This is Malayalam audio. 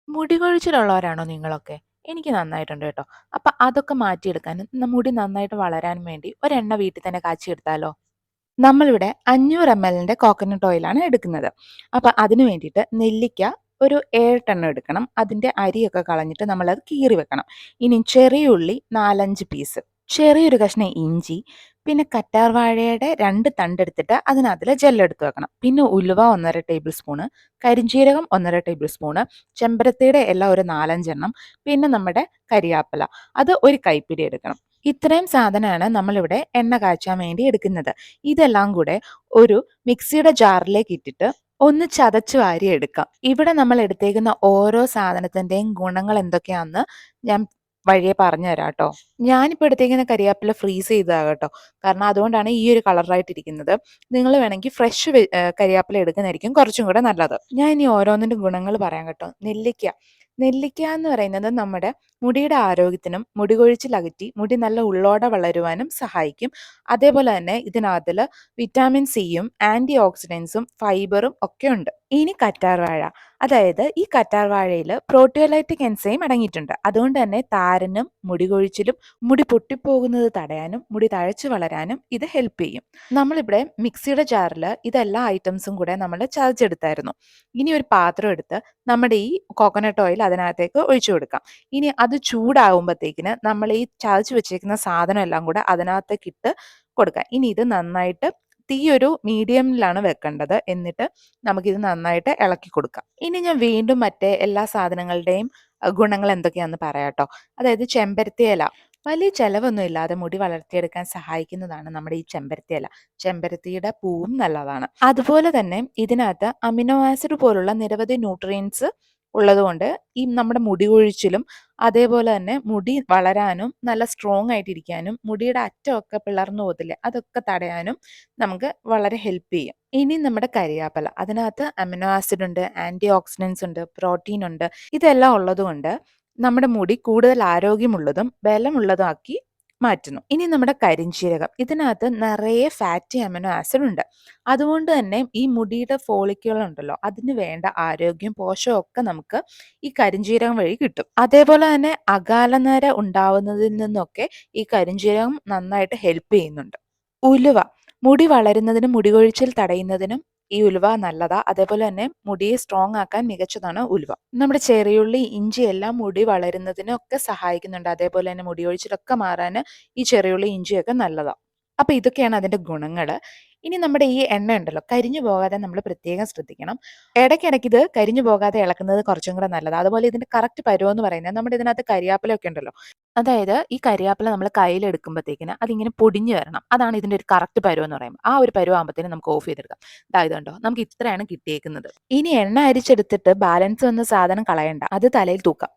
മുടി കൊഴിച്ചിലുള്ളവരാണോ നിങ്ങളൊക്കെ? എനിക്ക് നന്നായിട്ടുണ്ട് കേട്ടോ. അപ്പൊ അതൊക്കെ മാറ്റിയെടുക്കാനും മുടി നന്നായിട്ട് വളരാനും വേണ്ടി ഒരെണ്ണ വീട്ടിൽ തന്നെ കാച്ചിയെടുത്താലോ? നമ്മളിവിടെ 500 mlന്റെ കോക്കനട്ട് ഓയിലാണ് എടുക്കുന്നത്. അപ്പൊ അതിന് വേണ്ടിയിട്ട് നെല്ലിക്ക ഒരു 7 എണ്ണം എടുക്കണം. അതിന്റെ അരിയൊക്കെ കളഞ്ഞിട്ട് നമ്മളത് കീറി വെക്കണം. ഇനി ചെറിയ ഉള്ളി 4, 5 പീസ്, ചെറിയൊരു കഷ്ണം ഇഞ്ചി, പിന്നെ കറ്റാർ വാഴയുടെ 2 തണ്ടെടുത്തിട്ട് അതിനകത്തില് ജെല്ലെടുത്ത് വെക്കണം. പിന്നെ ഉലുവ 1½ ടേബിൾ സ്പൂണ്, കരിഞ്ജീരകം 1½ ടേബിൾ സ്പൂണ്, ചെമ്പരത്തിയുടെ ഇല ഒരു 4, 5 എണ്ണം, പിന്നെ നമ്മുടെ കരിയാപ്പില അത് ഒരു കൈപ്പിടി എടുക്കണം. ഇത്രയും സാധനമാണ് നമ്മളിവിടെ എണ്ണ കാച്ചാൻ വേണ്ടി എടുക്കുന്നത്. ഇതെല്ലാം കൂടെ ഒരു മിക്സിയുടെ ജാറിലേക്ക് ഇട്ടിട്ട് ഒന്ന് ചതച്ച് വാരി എടുക്കാം. ഇവിടെ നമ്മൾ എടുത്തേക്കുന്ന ഓരോ സാധനത്തിന്റെയും ഗുണങ്ങൾ എന്തൊക്കെയാണെന്ന് ഞാൻ വഴിയെ പറഞ്ഞു തരാം കേട്ടോ. ഞാനിപ്പോൾ എടുത്തേക്കുന്ന കരിയാപ്പില ഫ്രീസ് ചെയ്തതാ കേട്ടോ. കാരണം അതുകൊണ്ടാണ് ഈ ഒരു കളറായിട്ടിരിക്കുന്നത്. നിങ്ങൾ വേണമെങ്കിൽ ഫ്രഷ് കരിയാപ്പില എടുക്കുന്നതായിരിക്കും കുറച്ചും കൂടെ നല്ലത്. ഞാൻ ഇനി ഓരോന്നിന്റെ ഗുണങ്ങൾ പറയാം കേട്ടോ. നെല്ലിക്ക. നെല്ലിക്ക എന്ന് പറയുന്നത് നമ്മുടെ മുടിയുടെ ആരോഗ്യത്തിനും മുടി കൊഴിച്ചിൽ അകറ്റി മുടി നല്ല ഉള്ളോടെ വളരുവാനും സഹായിക്കും. അതേപോലെ തന്നെ ഇതിനകത്തിൽ വിറ്റാമിൻ സിയും ആന്റി ഓക്സിഡൻസും ഫൈബറും ഒക്കെ ഉണ്ട്. ഇനി കറ്റാർവാഴ, അതായത് ഈ കറ്റാർവാഴയിൽ പ്രോട്ടിയോലൈറ്റിക് എൻസൈം അടങ്ങിയിട്ടുണ്ട്. അതുകൊണ്ട് തന്നെ താരനും മുടി കൊഴിച്ചിലും മുടി പൊട്ടിപ്പോകുന്നത് തടയാനും മുടി തഴച്ചു വളരാനും ഇത് ഹെൽപ്പ് ചെയ്യും. നമ്മളിവിടെ മിക്സിയുടെ ജാറിൽ ഇതെല്ലാ ഐറ്റംസും കൂടെ നമ്മൾ ചതച്ചെടുത്തായിരുന്നു. ഇനി ഒരു പാത്രം എടുത്ത് നമ്മുടെ ഈ കോക്കനട്ട് ഓയിൽ അതിനകത്തേക്ക് ഒഴിച്ചു കൊടുക്കാം. ഇനി അത് ചൂടാകുമ്പോഴത്തേക്കിന് നമ്മൾ ഈ ചതച്ച് വെച്ചേക്കുന്ന സാധനം എല്ലാം കൂടെ അതിനകത്തേക്ക് ഇട്ട് കൊടുക്കാം. ഇനി ഇത് നന്നായിട്ട് തീ ഒരു മീഡിയമിലാണ് വെക്കേണ്ടത്. എന്നിട്ട് നമുക്കിത് നന്നായിട്ട് ഇളക്കി കൊടുക്കാം. ഇനി ഞാൻ വീണ്ടും മറ്റേ എല്ലാ സാധനങ്ങളുടെയും ഗുണങ്ങൾ എന്തൊക്കെയാണെന്ന് പറയാട്ടോ. അതായത് ചെമ്പരത്തി ഇല വലിയ ചെലവൊന്നും ഇല്ലാതെ മുടി വളർത്തിയെടുക്കാൻ സഹായിക്കുന്നതാണ് നമ്മുടെ ഈ ചെമ്പരത്തി ഇല. ചെമ്പരത്തിയുടെ പൂവും നല്ലതാണ്. അതുപോലെ തന്നെ ഇതിനകത്ത് അമിനോ ആസിഡ് പോലുള്ള നിരവധി ന്യൂട്രിയൻസ് ഉള്ളതുകൊണ്ട് ഈ നമ്മുടെ മുടി കൊഴിച്ചിലും അതേപോലെ തന്നെ മുടി വളരാനും നല്ല സ്ട്രോങ് ആയിട്ടിരിക്കാനും മുടിയുടെ അറ്റമൊക്കെ പിളർന്നു പോകത്തില്ലേ അതൊക്കെ തടയാനും നമുക്ക് വളരെ ഹെൽപ്പ് ചെയ്യും. ഇനി നമ്മുടെ കരിയാപ്പല, അതിനകത്ത് അമിനോ ആസിഡ് ഉണ്ട്, ആന്റി ഓക്സിഡൻസ് ഉണ്ട്, പ്രോട്ടീൻ ഉണ്ട്. ഇതെല്ലാം ഉള്ളതുകൊണ്ട് നമ്മുടെ മുടി കൂടുതൽ ആരോഗ്യമുള്ളതും ബലമുള്ളതും ആക്കി മാറ്റുന്നു. ഇനി നമ്മുടെ കരിഞ്ജീരകം, ഇതിനകത്ത് നിറയെ ഫാറ്റി അമിനോ ആസിഡ് ഉണ്ട്. അതുകൊണ്ട് തന്നെ ഈ മുടിയുടെ ഫോളിക്കുകൾ ഉണ്ടല്ലോ അതിന് വേണ്ട ആരോഗ്യം പോഷകം ഒക്കെ നമുക്ക് ഈ കരിഞ്ജീരകം വഴി കിട്ടും. അതേപോലെ തന്നെ അകാലനര ഉണ്ടാവുന്നതിൽ നിന്നൊക്കെ ഈ കരിഞ്ജീരകം നന്നായിട്ട് ഹെൽപ്പ് ചെയ്യുന്നുണ്ട്. ഉലുവ മുടി വളരുന്നതിനും മുടി കൊഴിച്ചിൽ തടയുന്നതിനും ഈ ഉലുവ നല്ലതാ. അതേപോലെ തന്നെ മുടിയെ സ്ട്രോങ് ആക്കാൻ മികച്ചതാണ് ഉലുവ. നമ്മുടെ ചെറിയുള്ളി, ഇഞ്ചി എല്ലാം മുടി വളരുന്നതിനൊക്കെ സഹായിക്കുന്നുണ്ട്. അതേപോലെ തന്നെ മുടി കൊഴിച്ചിലൊക്കെ മാറാൻ ഈ ചെറിയുള്ളി, ഇഞ്ചിയൊക്കെ നല്ലതാ. അപ്പൊ ഇതൊക്കെയാണ് അതിന്റെ ഗുണങ്ങൾ. ഇനി നമ്മുടെ ഈ എണ്ണ ഉണ്ടല്ലോ കരിഞ്ഞു പോകാതെ നമ്മൾ പ്രത്യേകം ശ്രദ്ധിക്കണം. ഇടയ്ക്കിടയ്ക്ക് ഇത് കരിഞ്ഞു പോകാതെ ഇളക്കുന്നത് കുറച്ചും കൂടെ നല്ലതാണ്. അതുപോലെ ഇതിന്റെ കറക്റ്റ് പരുവം എന്ന് പറയുന്നത് നമ്മുടെ ഇതിനകത്ത് കരിയാപ്പില ഒക്കെ ഉണ്ടല്ലോ, അതായത് ഈ കരിയാപ്പില നമ്മൾ കയ്യിലെടുക്കുമ്പോഴത്തേക്കിന് അതിങ്ങനെ പൊടിഞ്ഞു വരണം. അതാണ് ഇതിന്റെ ഒരു കറക്റ്റ് പരുവം എന്ന് പറയുമ്പോൾ. ആ ഒരു പരുവാകുമ്പോഴത്തേനും നമുക്ക് ഓഫ് ചെയ്തെടുക്കാം. ഇതായതുണ്ടോ നമുക്ക് ഇത്രയാണ് കിട്ടിയേക്കുന്നത്. ഇനി എണ്ണ അരിച്ചെടുത്തിട്ട് ബാലൻസ് വന്ന സാധനം കളയണ്ട, അത് തലയിൽ തൂക്കാം.